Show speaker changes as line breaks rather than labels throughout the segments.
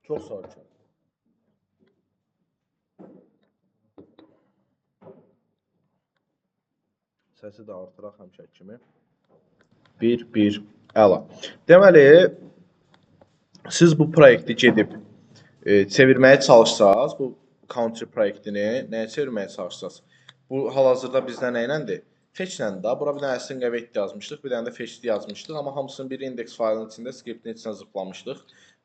Çox sağ olun. Səsi də artıraq həmişə kimi. 1 əla. Deməli, siz bu proyekti gedib çevirməyə çalışsaz, bu country proyektini nəyə çevirməyə çalışsaz? Bu hal-hazırda bizdə nə iləndir? Fetch-ləndir da. Bura bir dənə string await yazmışdıq, bir dənə də fetch yazmışdıq, amma hamısını bir index faylının içində, skriptin içində zıplamışdıq.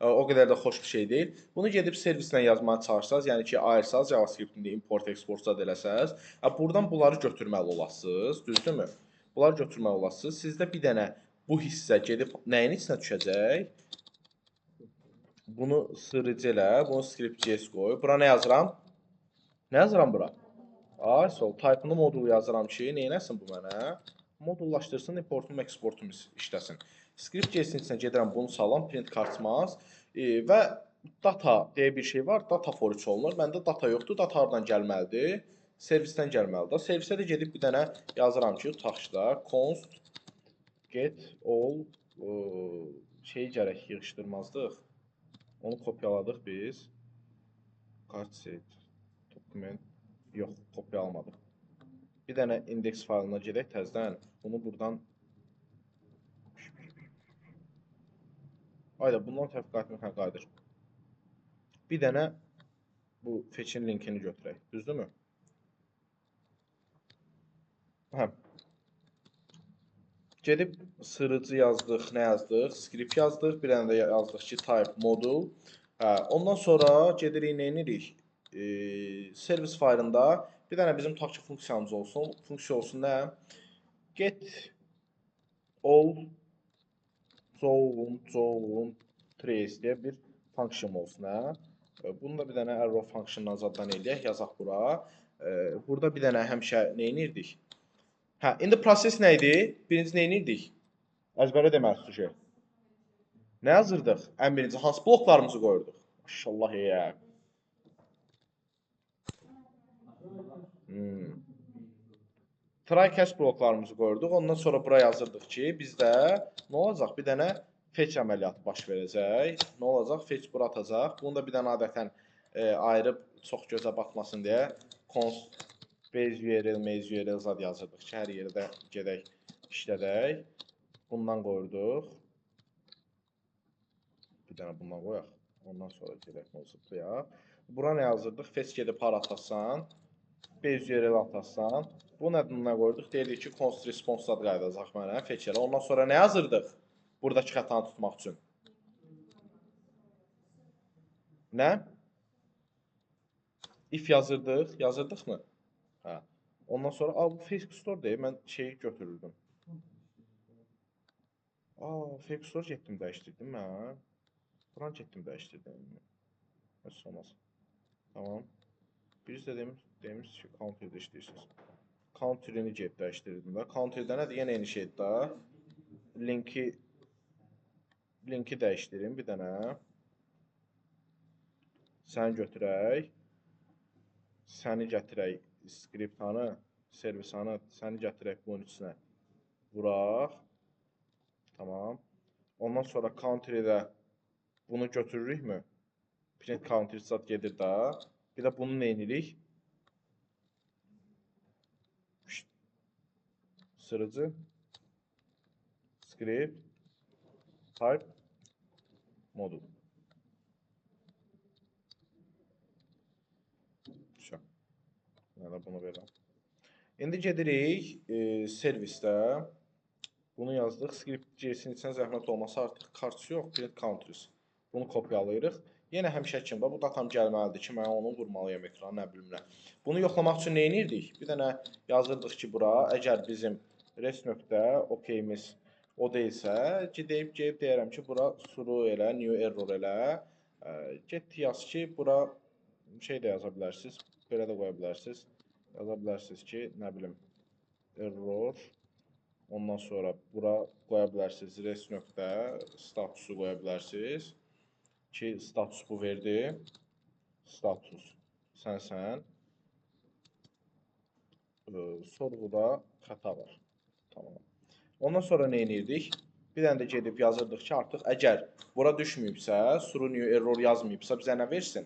O qədər də xoş bir şey deyil. Bunu gedib servislə yazmağa çalışsaz, yəni ki, ayırsaz, JavaScript-ində import-export zad eləsəz, buradan bunları götürməli olasınız, düzdürmü? Bunları götürməli olasınız. Sizdə bir dənə bu hissə gedib nəyin içinə düşəcək? Bunu sırıcı elə, bunu script.js qoy. Bura nə yazıram? Nə yazıram bura? Ay, sol type-ını modul yazıram ki, neynəsin bu mənə? Modullaşdırsın, importum, exportum işləsin. Script.js-in içinə gedirəm, bunu salam, print kartmaz və data deyə bir şey var, data for each olunur. Məndə data yoxdur, data hardan gəlməlidir? Servisdən gəlməlidir. Servisə də gedib bir dənə yazıram ki, tutaq ki, const get all şeyi gərək yığışdırmazdıq. Onu kopyaladıq biz. Card set, document. Yox, kopyalamadım. Bir dənə index faylına gedək təzədən. Bunu buradan ayda bundan təfəqqat etməklə qayıdır. Bir dənə bu fetch-in linkini götürək. Düzdürmü? Hə. Gedib sırıcı yazdıq, nə yazdıq? Script yazdıq. Bir dənə də yazdıq ki, type modul. Hə, ondan sonra gedirik, nə edirik? Servis faylında bir dənə bizim tutaq ki, funksiyamız olsun. Funksiya olsun nə? Get all zone trace deyə bir function olsun, hə? Bunu da bir dənə arrow functiondan zaddan eləyək, yazaq bura. Burada bir dənə həmişə nə edirdik? Hə, indi proses nə idi? Birinci nə edirdik? Əzbərə deməli sujet. Nə yazırdıq? Ən birinci hansı bloklarımızı qoyurduq? Maşallah ya. Try catch bloklarımızı qoyurduq. Ondan sonra bura yazırdıq ki, bizdə nə olacaq? Bir dənə fetch əməliyyatı baş verəcək. Nə olacaq? Fetch bura atacaq. Bunu da bir dənə adətən ayırıb çox gözə batmasın deyə const base URL zad yazırdıq ki, hər yerdə gedək işlədək. Bundan qoyurduq. Bir dənə bundan qoyaq. Ondan sonra gedək mövzulayaq. Bura nə yazırdıq? Fetch gedib hara atasan, base URL atasan. Bunun adını qoyduq. Deyirik ki, const response zad qayıdacaq mənə fetch-ə. Ondan sonra nə yazırdıq? Buradakı xətanı tutmaq üçün. Nə? If yazırdıq. Yazırdıqmı? Hə. Ondan sonra, bu Facebook Store deyil. Mən şeyi götürürdüm. Facebook Store getdim, dəyişdirdim mən. Buran getdim, dəyişdirdim. Heç olmaz. Tamam. Birisi də demiş ki, counter'da işləyirsiniz. Counter'ini gedib dəyişdirdim də. Counter'da nədir? Yenə eyni şeydir də. Linki dəyişdirim bir dənə. Səni götürək. Səni gətirək skriptanı, servisanı, səni gətirək bunun içinə vuraq. Tamam. Ondan sonra counter'də bunu götürürükmü? Print counter zad gedir də. Bir də bunu nə edirik? Sırıcı script type modul. Yəni bunu verəm. İndi gedirik servisdə. Bunu yazdıq. Script.js-in içinə zəhmət olmasa artıq cards yox, print counters. Bunu kopyalayırıq. Yenə həmişə kimi bu datam gəlməlidir ki, mən onu vurmalıyam ekrana, nə bilim nə. Bunu yoxlamaq üçün nə edirdik? Bir dənə yazırdıq ki, bura əgər bizim res.ok'imiz o deyilsə, gedib deyərəm ki, bura suru elə, new error elə. Get yaz ki, bura şey də yaza bilərsiniz. Belə də qoya bilərsiniz. Yaza bilərsiniz ki, nə bilim, error. Ondan sonra bura qoya bilərsiniz, res.statusu qoya bilərsiniz. Ki, status bu verdi. Status sənsən. Sorğuda xəta var. Tamam. Ondan sonra nə edirdik? Bir dənə də gedib yazırdıq ki, artıq əgər bura düşməyibsə, Suruniyo error yazmayıbsa bizə nə versin?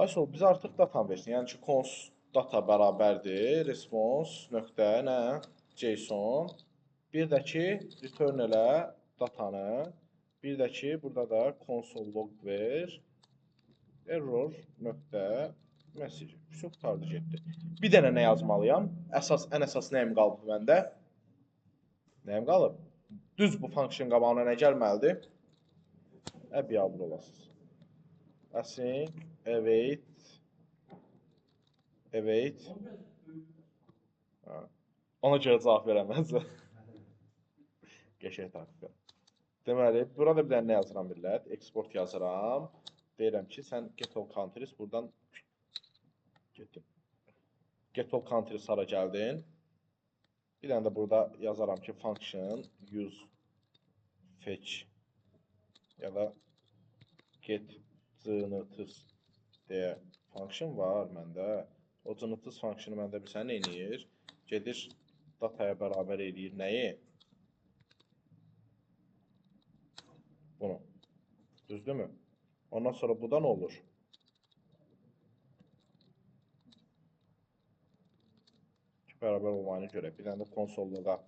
ISO bizə artıq datan versin. Yəni ki, const data bərabərdir response nöqtə nə? JSON. Bir də ki, return elə datanı. Bir də ki, burada da console log ver. Error nöqtə message. Çox qurtardı getdi. Bir dənə nə yazmalıyam? Ən əsas nəyim qalıb məndə? Nəyim qalıb? Düz bu function qabağına nə gəlməlidir? Biabır olasınız. Async, await. Ona görə cavab verəməzsə. Qəşəng taktika. Deməli, burada bir dənə nə yazıram millət? Export yazıram. Deyirəm ki, sən get all countries buradan getdim. Get all countries hara gəldin? Bir dənə də burada yazaram ki, function use fetch ya da get cnts deyə function var məndə. O cnts funksionu məndə bir sənə eləyir. Gedir dataya bərabər eləyir nəyi? Bunu. Düzdürmü? Ondan sonra bu da nə olur? Bərabər olmayını görək. Bir dənə də konsolda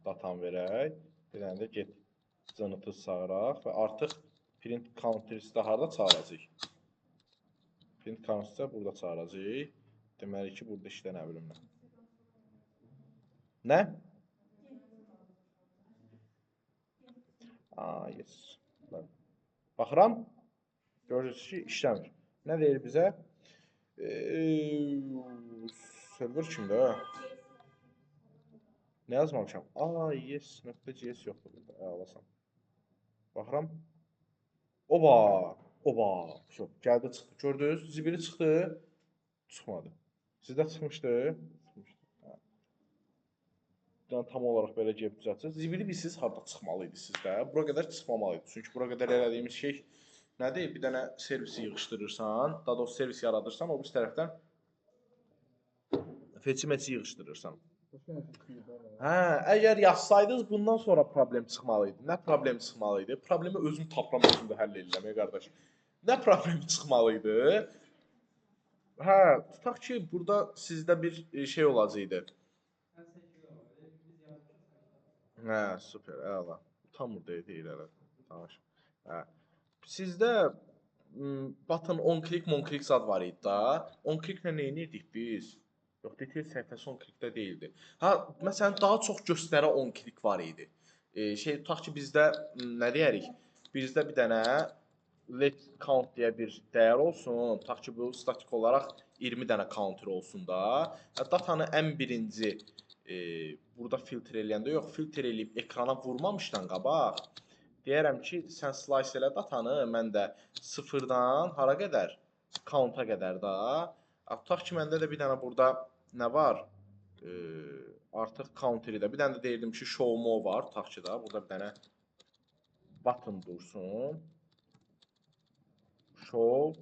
datan verək. Bir dənə də get cnts çağıraq və artıq print counters'da harada çağıracaq? Print counters'da burada çağıracaq. Deməli ki, burada işlə nə bilim mən. Nə? Yes. Baxıram. Görürsünüz ki, işləmir. Nə deyir bizə? Server kimdə? Nə yazmamışam? Yes. .cs yoxdur burada. Alasan. Baxıram. Oba. Gəldi, çıxdı. Gördünüz? Zibili çıxdı. Çıxmadı. Sizdə çıxmışdı. Tam olaraq belə gəlib düzəltəcək. Zibili bilsiz harada çıxmalıydı sizdə. Bura qədər çıxmamalıydı. Çünki bura qədər elədiyimiz şey nədir? Bir dənə servisi yığışdırırsan, daha doğrusu servis yaradırsan, o bir tərəfdən fetch-match yığışdırırsan. Əgər yazsaydınız bundan sonra problem çıxmalıydı. Nə problem çıxmalıydı? Problemi özüm tapıram, özüm də həll edirəm, qardaş. Nə problem çıxmalıydı? Tutaq ki, burada sizdə bir şey olacaqdı. Super, əla. Utanmır deyil elə. Tanış. Sizdə button on-click zad var idi da. On-click-lə nə edirdik biz? Yox, detail səhifəsi on-click-də deyildi. Məsələn, daha çox göstərə on-click var idi. Tutaq ki, bizdə nə deyərik? Bizdə bir dənə let count deyə bir dəyər olsun. Tutaq ki, bu statik olaraq 20 dənə counter olsun da. Datanı ən birinci burada filtr eləyəndə yox, filtr eləyib ekrana vurmamışdan qabaq deyərəm ki, sən slice elə datanı, mən də sıfırdan hara qədər? Count'a qədər da. Tutaq ki, məndə də bir dənə burada nə var? Artıq counteri də. Bir dənə də deyirdim ki, show more var. Tutaq ki da, burada bir dənə button dursun. Show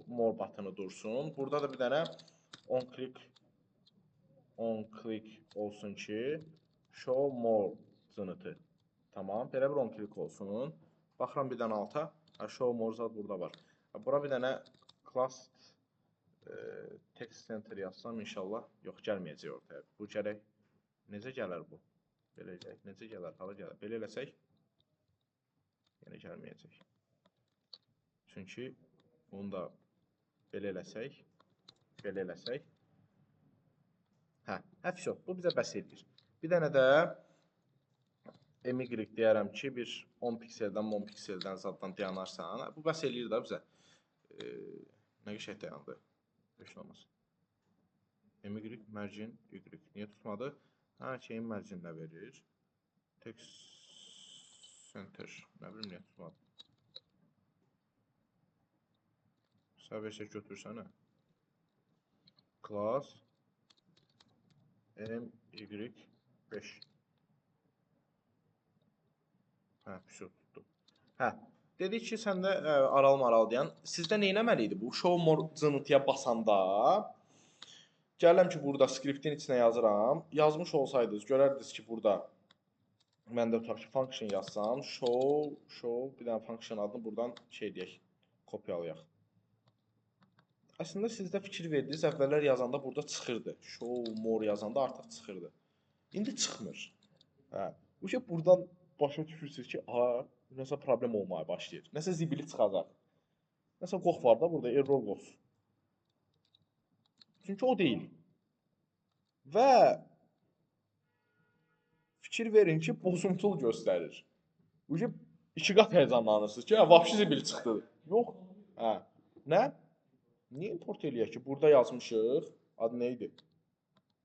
more buttonu dursun. Burada da bir dənə on-click olsun ki, show more cınıtı. Tamam, belə bir on-click olsun. Baxıram bir dənə alta, show more zad burada var. Bura bir dənə class text center yazsam inşallah, yox gəlməyəcək ortaya. Bu gərək, necə gələr bu? Belə gələk, necə gələr, hala gələr. Belə eləsək, yenə gəlməyəcək. Çünki bunu da belə eləsək, bu bizə bəs edir. Bir dənə də emigrik deyərəm ki, bir 10 pikseldən zaddan dayanarsan. Bu bəs eləyir də bizə. Nə qəşək dayandı? Beşləməz. Emigrik, mərcin, yigrik. Niyə tutmadı? Şeyin mərcinlə verir. Text center. Nə bilim, niyə tutmadı? Səbəşək götürsənə. Class my5. Tutdu. Dedik ki, səndə aral-maral deyən, sizdə nə eləməli idi? Bu show more cınıtıya basanda gələm ki, burada skriptin içinə yazıram. Yazmış olsaydınız, görərdiniz ki, burada Mən də tutaq ki, function yazsam, show bir dənə function adını buradan şey deyək, kopyalayaq. Əslində siz də fikir verdiniz, əvvəllər yazanda burada çıxırdı. Show more yazanda artıq çıxırdı. İndi çıxmır. Hə. Bu şey buradan başa düşürsünüz ki, aha, nəsə problem olmaya başlayır. Nəsə zibili çıxacaq. Nəsə qox var da burada error qox. Çünki o deyil. Və fikir verin ki, bozuntul göstərir. Bu şey 2 qat həyəcanlanırsınız ki, vəbşi zibil çıxdı. Yox. Hə. Nə? Niyə import eləyək ki? Burada yazmışıq. Adı nə idi?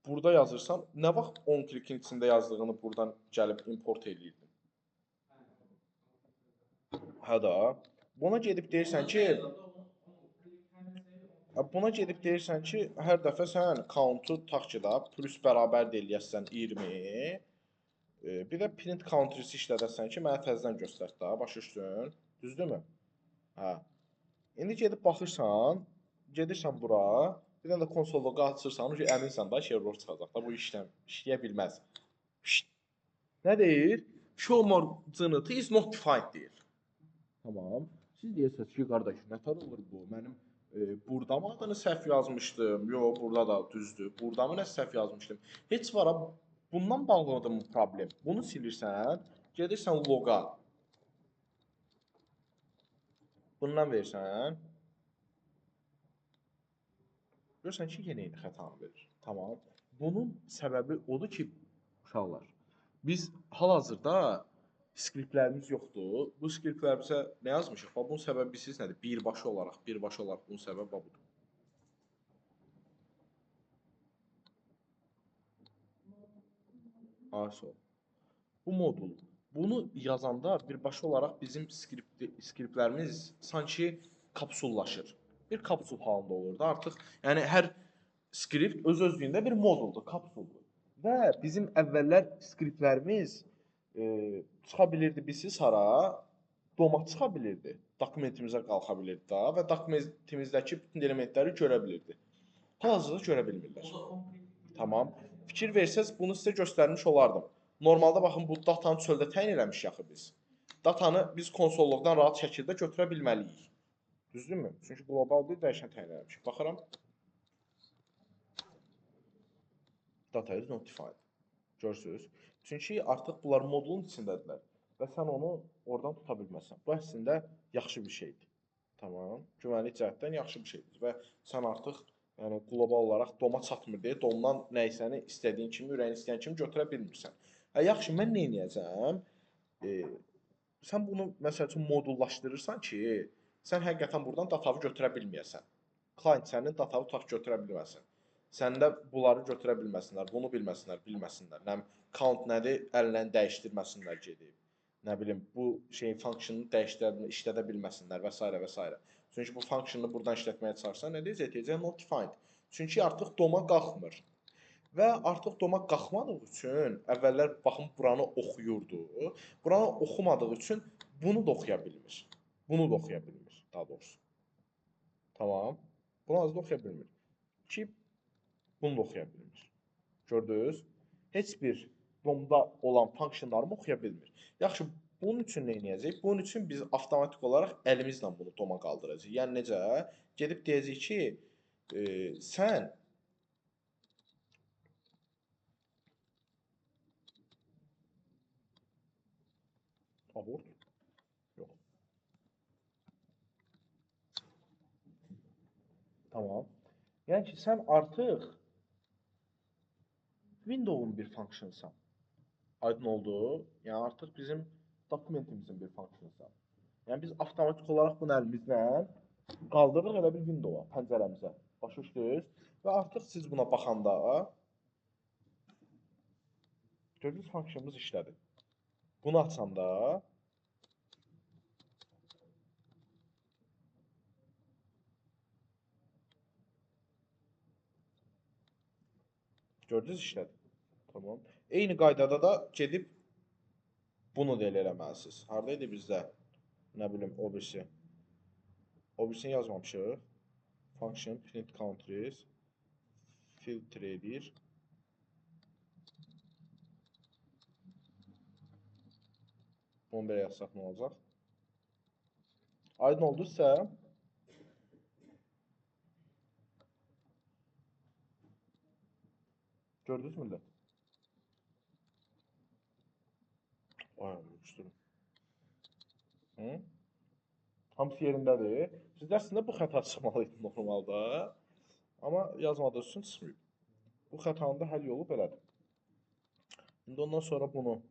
Burada yazırsam, nə vaxt 10 klikin içində yazdığını buradan gəlib import eləyirdim. Hə da. Buna gedib deyirsən ki, hər dəfə sən count-u tutaq ki da, plus bərabər eləyəsən 20. Bir də print counters işlədəsən ki, mənə təzədən göstər da, başa düşdün? Düzdürmü? Hə. İndi gedib baxırsan, gedirsən bura, bir dənə də konsol loqu açırsan, əminsən da error çıxacaq da, bu işləyə bilməz. Şşt. Nə deyir? Show more cınıtı is not defined deyir. Tamam. Siz deyirsiniz ki, qardaş, nətər olur bu? Mənim burada mı adını səhv yazmışdım? Yox, burada da düzdür. Burada mı nə səhv yazmışdım? Heç vara bundan bağlıdır mı problem? Bunu silirsən, gedirsən loqa. Bundan versən. Görürsən ki, yenə eyni xətanı verir. Tamam. Bunun səbəbi odur ki, uşaqlar, biz hal-hazırda skriptlərimiz yoxdur. Bu skriptlərimizə nə yazmışıq? Bunun səbəbi bilirsiniz nədir? Birbaşa olaraq bunun səbəbi budur. Asol. Bu modul. Bunu yazanda birbaşa olaraq bizim skriptlərimiz sanki kapsullaşır. Bir kapsul halında olur da artıq. Yəni hər skript öz-özlüyündə bir moduldur, kapsuldur. Və bizim əvvəllər skriptlərimiz çıxa bilirdi bilirsiniz hara? Doma çıxa bilirdi. Dokumentimizə qalxa bilirdi da və dokumentimizdəki bütün elementləri görə bilirdi. Hal-hazırda görə bilmirlər. Tamam. Fikir versəz bunu sizə göstərmiş olardım. Normalda baxın bu datanı çöldə təyin eləmişik axı biz. Datanı biz konsolluqdan rahat şəkildə götürə bilməliyik. Düzdürmü? Çünki qlobal bir dəyişən təyin eləmişik. Baxıram. Data is not defined. Görürsünüz? Çünki artıq bunlar modulun içindədirlər və sən onu oradan tuta bilməzsən. Bu əslində yaxşı bir şeydir. Tamam. Güvənlik cəhətdən yaxşı bir şeydir və sən artıq yəni qlobal olaraq doma çatmır deyə domdan nəysəni istədiyin kimi, ürəyin istəyən kimi götürə bilmirsən. Yaxşı, mən nə edəcəm? Sən bunu məsəl üçün modullaşdırırsan ki, sən həqiqətən buradan datanı götürə bilməyəsən. Client sənin datanı tutaq götürə bilməsin. Səndə bunları götürə bilməsinlər, bunu bilməsinlər. Nə count nədir, əllə dəyişdirməsinlər gedib. Nə bilim, bu şeyin funksiyanını dəyişdirə, işlədə bilməsinlər və s. və s. Çünki bu funksiyonu buradan işlətməyə çalışsan, nə deyəcək? Not defined. Çünki artıq doma qalxmır. Və artıq doma qalxmadığı üçün əvvəllər baxın buranı oxuyurdu. Buranı oxumadığı üçün bunu da oxuya bilmir. Bunu da oxuya bilmir daha doğrusu. Tamam. Bunu az da oxuya bilmir. Ki bunu da oxuya bilmir. Gördünüz? Heç bir domda olan funksiyonlarımı oxuya bilmir. Yaxşı, bunun üçün nə edəcəyik? Bunun üçün biz avtomatik olaraq əlimizlə bunu doma qaldıracağıq. Yəni necə? Gedib deyəcəyik ki, sən abort? Yox. Tamam. Yəni ki, sən artıq Windows-un bir funksiyonsan. Aydın oldu. Yəni artıq bizim dokumentimizin bir funksiyonsan. Yəni biz avtomatik olaraq bunu əlimizlə qaldırırıq elə bir Windows-a, pəncərəmizə. Başa düşdünüz? Və artıq siz buna baxanda gördüyünüz funksiyonumuz işlədi. Bunu açanda gördünüz işlədi. Tamam. Eyni qaydada da gedib bunu da elə eləməlisiniz. Haradaydı bizdə? Nə bilim, o birisi. O birisini yazmamışıq. Function print countries filter edir. Bunu belə yazsaq nə olacaq? Aydın olduysa, gördünüz mü? Ay, yapışdırın. Hı? Hamısı yerindədir. Siz əslində bu xəta çıxmalıydı normalda. Amma yazmadığı üçün çıxmıyor. Bu xətanın da həll yolu belədir. İndi ondan sonra bunu